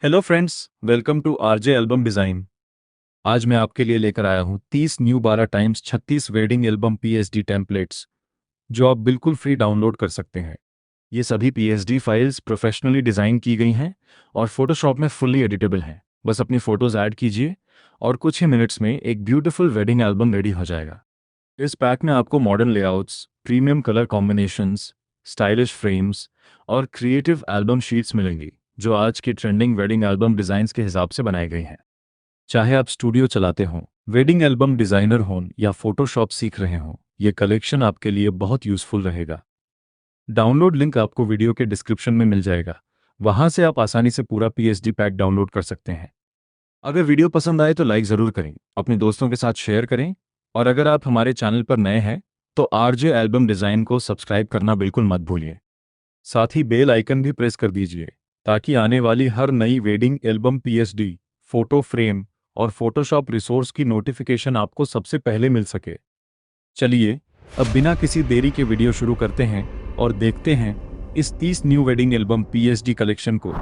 Hello friends, welcome to RJ album design. आज मैं आपके लिए लेकर आया हूँ 30 new 12x36 wedding album PSD templates जो आप बिल्कुल फ्री डाउनलोड कर सकते हैं। ये सभी पीएसडी फाइल्स प्रोफेशनली डिज़ाइन की गई हैं और फोटोशॉप में फुल्ली एडिटेबल हैं। बस अपनी फ़ोटोज़ ऐड कीजिए और कुछ ही मिनट्स में एक ब्यूटीफुल वेडिंग एल्बम रेडी हो जाएगा। इस पैक में आपको modern layouts, premium colour combinations, stylish frames और क्रिएटिव एल्बम शीट्स मिलेंगी जो आज की ट्रेंडिंग वेडिंग एल्बम डिज़ाइंस के हिसाब से बनाई गई हैं। चाहे आप स्टूडियो चलाते हों, वेडिंग एल्बम डिज़ाइनर हों या फोटोशॉप सीख रहे हों, ये कलेक्शन आपके लिए बहुत यूज़फुल रहेगा। डाउनलोड लिंक आपको वीडियो के डिस्क्रिप्शन में मिल जाएगा। वहाँ से आप आसानी से पूरा पीएसडी पैक डाउनलोड कर सकते हैं। अगर वीडियो पसंद आए तो लाइक ज़रूर करें, अपने दोस्तों के साथ शेयर करें और अगर आप हमारे चैनल पर नए हैं तो आरजे एल्बम डिज़ाइन को सब्सक्राइब करना बिल्कुल मत भूलिए। साथ ही बेल आइकन भी प्रेस कर दीजिए ताकि आने वाली हर नई wedding album PSD, photo frame और फोटोशॉप रिसोर्स की नोटिफिकेशन आपको सबसे पहले मिल सके। चलिए अब बिना किसी देरी के वीडियो शुरू करते हैं और देखते हैं इस 30 new wedding album PSD collection को।